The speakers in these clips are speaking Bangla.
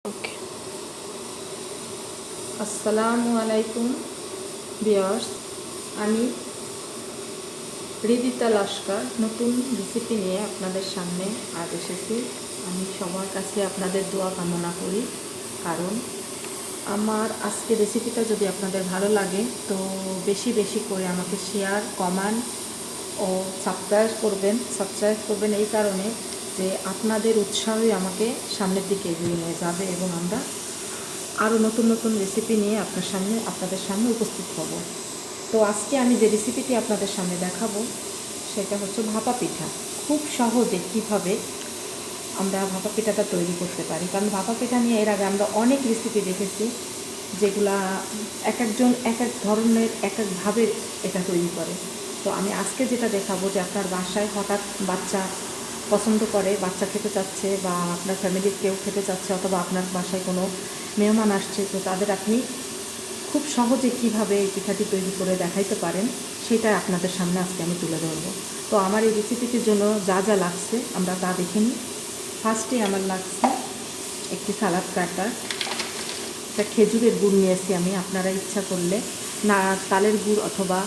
ওকে। আসসালামু আলাইকুম ভিউয়ার্স, আমি হৃদিতা লস্কর নতুন রেসিপি নিয়ে আপনাদের সামনে আজ এসেছি। আমি সবার কাছে আপনাদের দোয়া কামনা করি, কারণ আমার আজকে রেসিপিটা যদি আপনাদের ভালো লাগে তো বেশি বেশি করে আমাকে শেয়ার, কমেন্ট ও সাবস্ক্রাইব করবেন এই কারণে যে আপনাদের উৎসাহই আমাকে সামনের দিকে এগিয়ে নিয়ে যাবে এবং আমরা আরও নতুন নতুন রেসিপি নিয়ে আপনাদের সামনে উপস্থিত হব। তো আজকে আমি যে রেসিপিটি আপনাদের সামনে দেখাবো সেটা হচ্ছে ভাপা পিঠা। খুব সহজে কীভাবে আমরা ভাপা পিঠাটা তৈরি করতে পারি, কারণ ভাপা পিঠা নিয়ে এর আগে আমরা অনেক রেসিপি দেখেছি যেগুলা এক একজন এক এক ধরনের এক একভাবে এটা তৈরি করে। তো আমি আজকে যেটা দেখাবো যে আপনার বাসায় হঠাৎ বাচ্চা পছন্দ করে, বাচ্চা খেতে চাচ্ছে বা আপনার ফ্যামিলির কেউ খেতে চাচ্ছে, অথবা আপনার বাসায় কোনো মেহমান আসছে, তো তাদের আপনি খুব সহজে কীভাবে এই পিঠাটি তৈরি করে দেখাইতে পারেন সেটা আপনাদের সামনে আজকে আমি তুলে ধরব। তো আমার এই রেসিপিটির জন্য যা যা লাগছে আমরা তা দেখে নিই। ফার্স্টে আমার লাগছে একটি সালাদ কাটার, একটা খেজুরের গুড় নিয়েছি আমি। আপনারা ইচ্ছা করলে তালের গুড় অথবা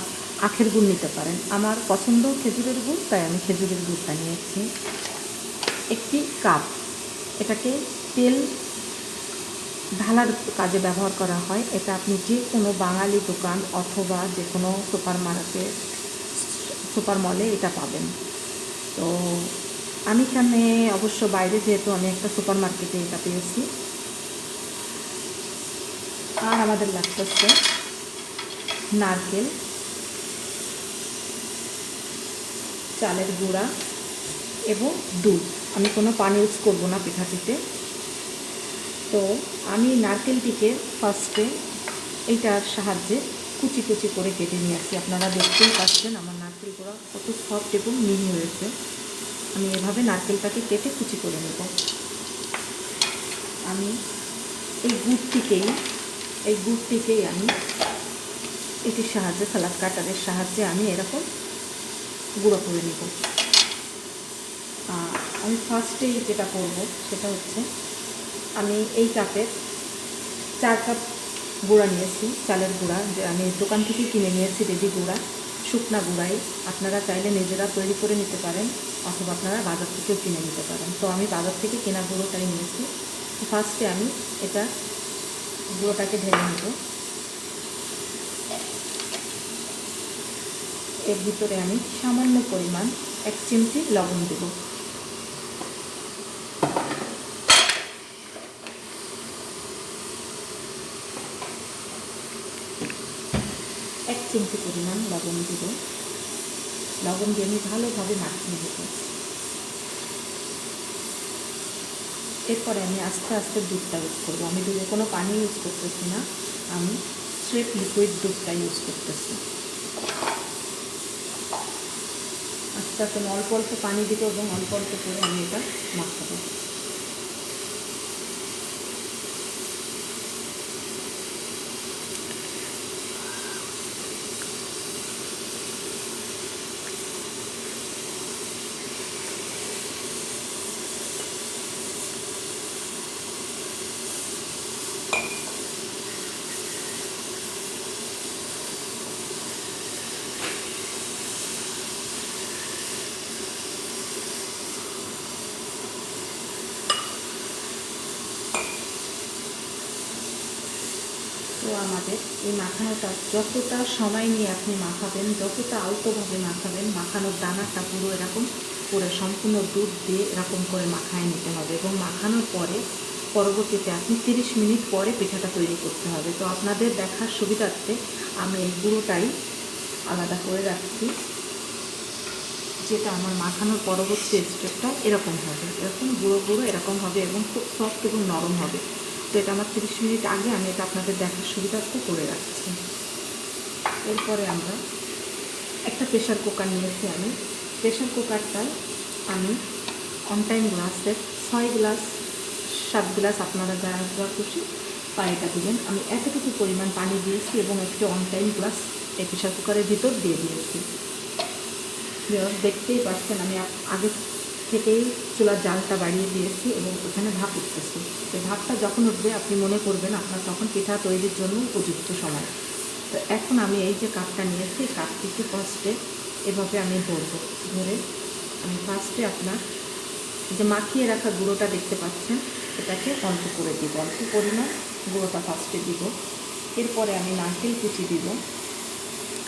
আখের গুড় নিতে পারেন। আমার পছন্দ খেজুরের গুড়, তাই আমি খেজুরের গুড়টা নিয়েছি। একটি কাপ, এটাকে তেল ঢালার কাজে ব্যবহার করা হয়। এটা আপনি যে কোনো বাঙালি দোকান অথবা যে কোনো সুপার মলে এটা পাবেন। তো আমি এখানে অবশ্য বাইরে, যেহেতু আমি একটা সুপার মার্কেটে এটা পেয়েছি। আর আমাদের লাগতেছে নারকেল, চালের গুঁড়া এবং দুধ। আমি কোনো পানি ইউজ করবো না পিঠাটিতে। তো আমি নারকেলটিকে ফার্স্টে এইটার সাহায্যে কুচি কুচি করে কেটে নিয়ে আসি। আপনারা দেখতেই পাচ্ছেন আমার নারকেলগুলো কত সফট এবং মিহি হয়েছে। আমি এভাবে নারকেলটাকে কেটে কুচি করে নেব। আমি এই গুড়টিকেই আমি এটির সাহায্যে, সালাদ কাটারের সাহায্যে আমি এরকম গুঁড়ো করে নেব। আমি ফার্স্টেই যেটা করব সেটা হচ্ছে, আমি এই কাপের 4 কাপ গুঁড়া নিয়েছি, চালের গুঁড়া, যে আমি দোকান থেকে কিনে নিয়েছি রেডি গুঁড়া, শুকনা গুঁড়াই। আপনারা চাইলে নিজেরা তৈরি করে নিতে পারেন অথবা আপনারা বাজার থেকেও কিনে নিতে পারেন। তো আমি বাজার থেকে কেনা গুঁড়োটাই নিয়েছি। ফার্স্টে আমি গুঁড়োটাকে ঢেলে নেব। এর ভিতরে আমি সামান্য পরিমাণ 1 চিমটি লবণ দেব। এক চিমটি পরিমাণ লবণ দিব। লবণ দিয়ে আমি ভালোভাবে মাখিয়ে নেব। এরপরে আমি আস্তে আস্তে দুধটা ইউজ করবো। আমি দুধে কোনো পানি ইউজ করতেছি না, আমি স্ট্রেট লিকুইড দুধটা ইউজ করতেছি। আস্তে আস্তে অল্প অল্প পানি দিব এবং অল্প অল্প করে আমি এটা মাখাবো। তো আমাদের এই মাখানোটা যতটা সময় নিয়ে আপনি মাখাবেন, যতটা আলতোভাবে মাখাবেন, মাখানোর দানাটা পুরো এরকম করে সম্পূর্ণ দুধ দিয়ে এরকম করে মাখায় নিতে হবে এবং মাখানোর পরবর্তীতে আপনি 30 মিনিট পরে পিঠাটা তৈরি করতে হবে। তো আপনাদের দেখার সুবিধার্থে আমি এই গুঁড়োটাই আলাদা করে রাখছি, যেটা আমার মাখানোর পরবর্তী স্টেপটা এরকম হবে, এরকম গুঁড়ো গুঁড়ো এরকম হবে এবং খুব সফট এবং নরম হবে। তো এটা আমার 30 মিনিট আগে আমি এটা আপনাদের দেখার সুবিধার্থে করে রাখছি। এরপরে আমরা একটা প্রেশার কুকার নিয়েছি। আমি প্রেশার কুকারটায় আমি অন টাইম গ্লাসের 6 গ্লাস 7 গ্লাস, আপনারা যা খুশি পানিটা দিবেন। আমি এতটুকু পরিমাণ পানি দিয়েছি এবং একটি অন টাইম গ্লাস এই প্রেশার কুকারের ভিতর দিয়ে দিয়েছি। দেখতেই পাচ্ছেন আমি আগে থেকেই চুলার জালটা বাড়িয়ে দিয়েছি এবং ওখানে ভাপ উঠতেছি। তো ভাপটা যখন উঠবে আপনি মনে করবেন আপনার তখন পিঠা তৈরির জন্য উপযুক্ত সময়। তো এখন আমি এই যে কাপটা নিয়েছি, কাপটিকে ফার্স্টে এভাবে আমি ধরবো, ধরে আমি ফার্স্টে আপনার যে মাখিয়ে রাখা গুঁড়োটা দেখতে পাচ্ছেন এটাকে অল্প করে দিব, অল্প পরিমাণ গুঁড়োটা ফার্স্টে দিব। এরপরে আমি নারকেল কুচি দিব।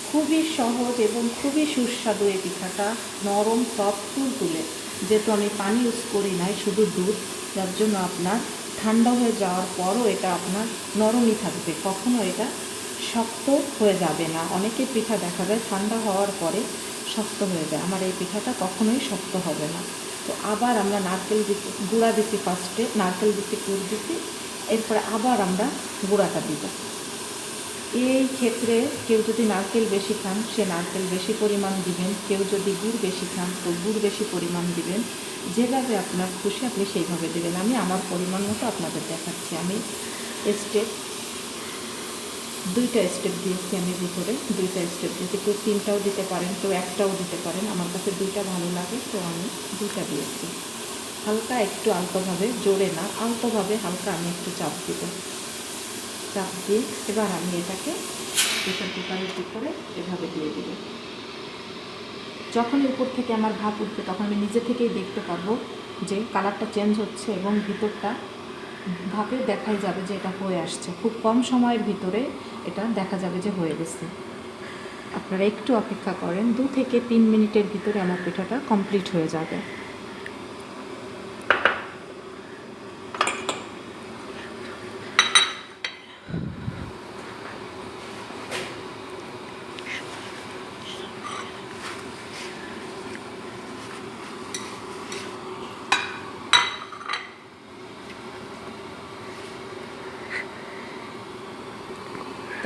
খুবই সহজ এবং খুবই সুস্বাদু এই পিঠাটা, নরম সফট তুলতুলে। যেহেতু আমি পানি ইউজ করি নাই, শুধু দুধ, যার জন্য আপনার ঠান্ডা হয়ে যাওয়ার পরও এটা আপনার নরমই থাকবে, কখনো এটা শক্ত হয়ে যাবে না। অনেকের পিঠা দেখা যায় ঠান্ডা হওয়ার পরে শক্ত হয়ে যায়, আমার এই পিঠাটা কখনোই শক্ত হবে না। তো আবার আমরা নারকেল দিতে গুঁড়া দিচ্ছি, ফার্স্টে নারকেল দিচ্ছি, গুড় দিচ্ছি, এরপরে আবার আমরা গুঁড়াটা দিব। এই ক্ষেত্রে কেউ যদি নারকেল বেশি খান সে নারকেল বেশি পরিমাণ দিবেন, কেউ যদি গুড় বেশি খান তো গুড় বেশি পরিমাণ দিবেন, যেভাবে আপনার খুশি আপনি সেইভাবে দেবেন। আমি আমার পরিমাণ মতো আপনাদের দেখাচ্ছি। আমি স্টেপ দুইটা স্টেপ দিয়েছি, আমি ভিতরে দুইটা স্টেপ দিয়েছি, কেউ তিনটাও দিতে পারেন, কেউ একটাও দিতে পারেন, আমার কাছে দুইটা ভালো লাগে তো আমি দুইটা দিয়েছি। হালকা একটু আলতোভাবে, জোরে না, আলতোভাবে হালকা আমি একটু চাপ দিব। চাপ দিয়ে এবার আমি এটাকে প্রেসার কুকারের ভিতরে এভাবে দিয়ে দেব। যখন উপর থেকে আমার ভাপ উঠবে তখন আমি নিজে থেকেই দেখতে পারবো যে কালারটা চেঞ্জ হচ্ছে এবং ভিতরটা ভাপে দেখাই যাবে যে এটা হয়ে আসছে। খুব কম সময়ের ভিতরে এটা দেখা যাবে যে হয়ে গেছে। আপনারা একটু অপেক্ষা করেন, 2 থেকে 3 মিনিটের ভিতরে আমার পিঠাটা কমপ্লিট হয়ে যাবে।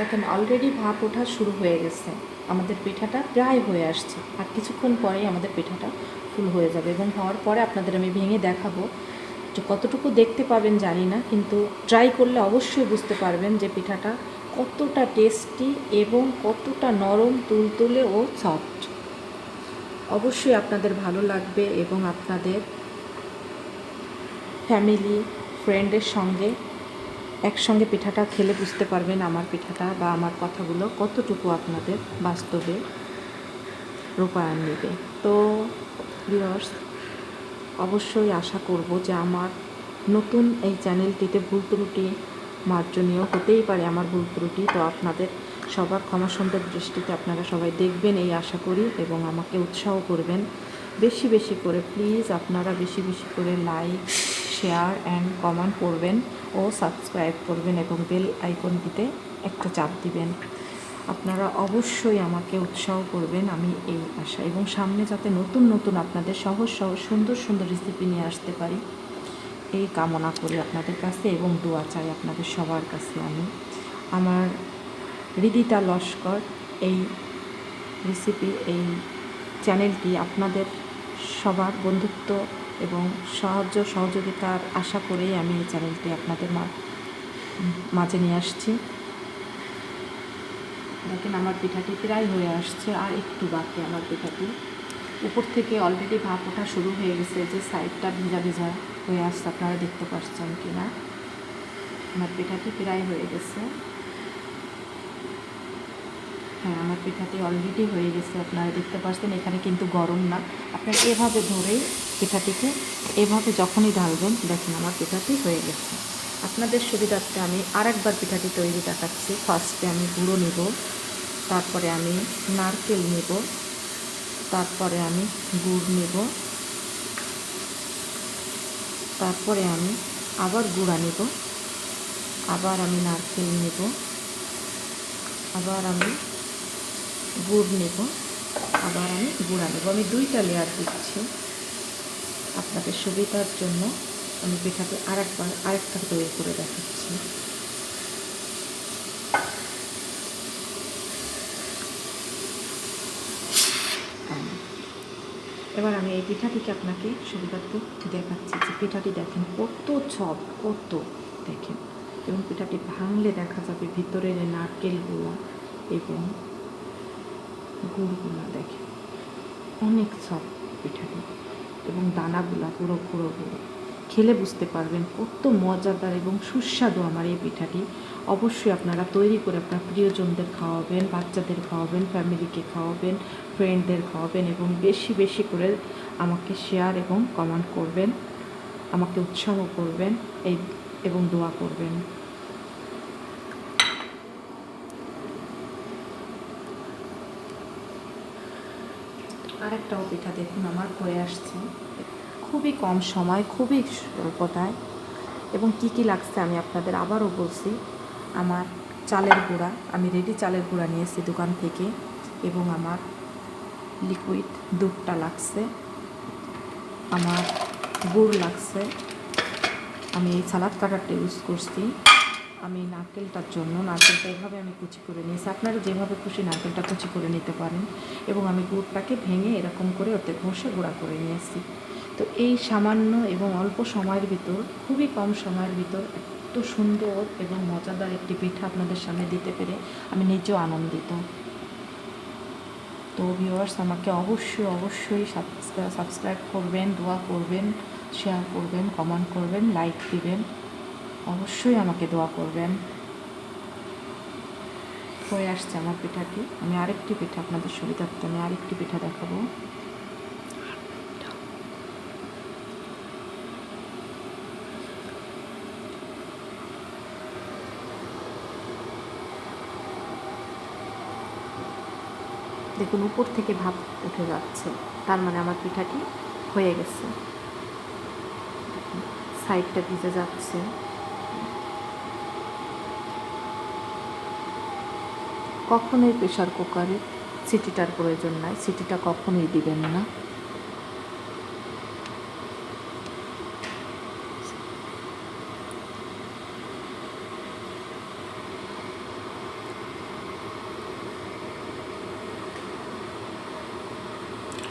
দেখেন অলরেডি ভাপ ওঠা শুরু হয়ে গেছে, আমাদের পিঠাটা প্রায় হয়ে আসছে, আর কিছুক্ষণ পরেই আমাদের পিঠাটা ফুল হয়ে যাবে এবং হওয়ার পরে আপনাদের আমি ভেঙে দেখাবো। যে কতটুকু দেখতে পাবেন জানি না, কিন্তু ট্রাই করলে অবশ্যই বুঝতে পারবেন যে পিঠাটা কতটা টেস্টি এবং কতটা নরম, তুলতুলে ও সফট। অবশ্যই আপনাদের ভালো লাগবে এবং আপনাদের ফ্যামিলি ফ্রেন্ডের সঙ্গে একসঙ্গে পিঠাটা খেলে বুঝতে পারবেন আমার পিঠাটা বা আমার কথাগুলো কতটুকু আপনাদের বাস্তবে রূপায়ণ নেবে। তো ভিউয়ার্স, অবশ্যই আশা করব যে আমার নতুন এই চ্যানেলটিতে ভুল ত্রুটি মার্জনীয় হতেই পারে, আমার ভুল ত্রুটি, তো আপনাদের সবার ক্ষমা সুন্দর দৃষ্টিতে আপনারা সবাই দেখবেন এই আশা করি এবং আমাকে উৎসাহ করবেন বেশি বেশি করে। প্লিজ আপনারা বেশি বেশি করে লাইক, শেয়ার অ্যান্ড কমেন্ট করবেন ও সাবস্ক্রাইব করবেন এবং বেল আইকনটিতে একটা চাপ দিবেন। আপনারা অবশ্যই আমাকে উৎসাহ করবেন, আমি এই আশা, এবং সামনে যাতে নতুন নতুন আপনাদের সহজ সহজ সুন্দর সুন্দর রেসিপি নিয়ে আসতে পারি এই কামনা করি আপনাদের কাছে এবং দোয়া চাই আপনাদের সবার কাছে। আমি আমার হৃদিতা লস্কর এই রেসিপি, এই চ্যানেলটি আপনাদের সবার বন্ধুত্ব এবং সাহায্য সহযোগিতার আশা করেই আমি এই চ্যানেলটি আপনাদের মাঝে নিয়ে আসছি। দেখেন আমার পিঠাটি প্রায় হয়ে আসছে, আর একটু বাকি আমার পিঠাটি। উপর থেকে অলরেডি ভাপ ওঠা শুরু হয়ে গেছে, যে সাইডটা ভিজা ভিজা হয়ে আসছে, আপনারা দেখতে পাচ্ছেন কি না। আমার পিঠাটি প্রায় হয়ে গেছে, হ্যাঁ আমার পিঠাটি অলরেডি হয়ে গেছে, আপনারা দেখতে পাচ্ছেন। এখানে কিন্তু গরম না, আপনারা এভাবে ধরেই পিঠাটিকে এভাবে যখনই ঢালবেন, দেখেন আমার পিঠাটি হয়ে গেছে। আপনাদের সুবিধার্থে আমি আরেকবার পিঠাটি তৈরি দেখাচ্ছি। ফার্স্টে আমি গুঁড়ো নেব, তারপরে আমি নারকেল নেব, তারপরে আমি গুড় নেব, তারপরে আমি আবার গুঁড়া নেব, আবার আমি নারকেল নেব, আবার আমি গুড় নেব, আবার আমি গুঁড়া নেব। আমি 2টা লেয়ার দিচ্ছি আপনাদের সুবিধার জন্য। আমি পিঠাটি আরেকটা তৈরি করে দেখাচ্ছি। এবার আমি এই পিঠাটিকে আপনাকে সুবিধার্থে দেখাচ্ছি যে পিঠাটি দেখেন কত কত দেখেন, এবং পিঠাটি ভাঙলে দেখা যাবে ভিতরের নারকেলগুলো এবং গুড়গুলো দেখেন অনেক সফট পিঠাটি। এবং দানাগুলা পুরো গুঁড়ো গুঁড়ো। খেলে বুঝতে পারবেন কত মজাদার এবং সুস্বাদু আমার এই পিঠাটি। অবশ্যই আপনারা তৈরি করে আপনার প্রিয়জনদের খাওয়াবেন, বাচ্চাদের খাওয়াবেন, ফ্যামিলিকে খাওয়াবেন, ফ্রেন্ডদের খাওয়াবেন এবং বেশি বেশি করে আমাকে শেয়ার এবং কমেন্ট করবেন, আমাকে উৎসাহ করবেন এবং দোয়া করবেন। আরেকটাও পিঠা দেখুন আমার হয়ে আসছে, খুবই কম সময়, খুবই স্বল্পতায়। এবং কি কি লাগছে আমি আপনাদের আবারও বলছি। আমার চালের গুঁড়া, আমি রেডি চালের গুঁড়া নিয়েছি দোকান থেকে, এবং আমার লিকুইড দুধটা লাগছে, আমার গুড় লাগছে, আমি এই সালাদ কাটারটা ইউজ করছি, আমি নারকেলটার জন্য নারকেলটা এভাবে আমি কুচি করে নিয়েছি, আপনারা যেভাবে খুশি নারকেলটা কুচি করে নিতে পারেন। এবং আমি গুড়টাকে ভেঙে এরকম করে ওতে ঘষে গুঁড়া করে নিয়েছি। তো এই সামান্য এবং অল্প সময়ের ভিতর, খুবই কম সময়ের ভিতর এত সুন্দর এবং মজাদার একটি পিঠা আপনাদের সামনে দিতে পেরে আমি নিজেও আনন্দিত। তো ভিউয়ার্স, আমাকে অবশ্যই অবশ্যই সাবস্ক্রাইব করবেন, দোয়া করবেন, শেয়ার করবেন, কমেন্ট করবেন, লাইক দিবেন, অবশ্যই আমাকে দোয়া করবেন। হয়ে আসছে আমার পিঠাটি। আমি আরেকটি পিঠা আপনাদের সুবিধার্থে আমি আরেকটি পিঠা দেখাবো। দেখুন উপর থেকে ভাপ উঠে যাচ্ছে, তার মানে আমার পিঠাটি হয়ে গেছে। সাইডটা ভিজে যাচ্ছে। কখনোই প্রেশার কুকারে সিটিটার প্রয়োজন নাই, সিটিটা কখনোই দিবেন না।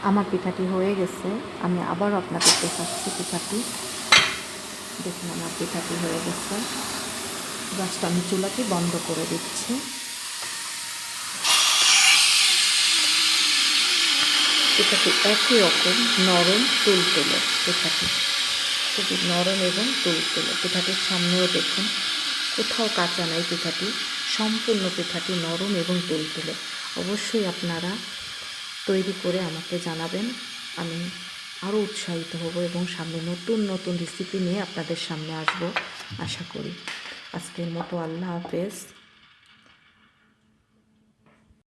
আমার পিঠাটি হয়ে গেছে, আমি আবারও আপনাদের দেখাচ্ছি পিঠাটি। দেখুন আমার পিঠাটি হয়ে গেছে। গ্যাসটা আমি চুলাটি বন্ধ করে দিচ্ছি। পিঠাটি একই রকম নরম তুলতুলে, পিঠাটি খুবই নরম এবং তুলতুলে। পিঠাটির সামনেও দেখুন কোথাও কাঁচা নাই, পিঠাটি সম্পূর্ণ পিঠাটি নরম এবং তুলতুলে। অবশ্যই আপনারা তৈরি করে আমাকে জানাবেন, আমি আরও উৎসাহিত হব এবং সামনে নতুন নতুন রেসিপি নিয়ে আপনাদের সামনে আসব আশা করি। আজকের মতো আল্লাহ হাফেজ।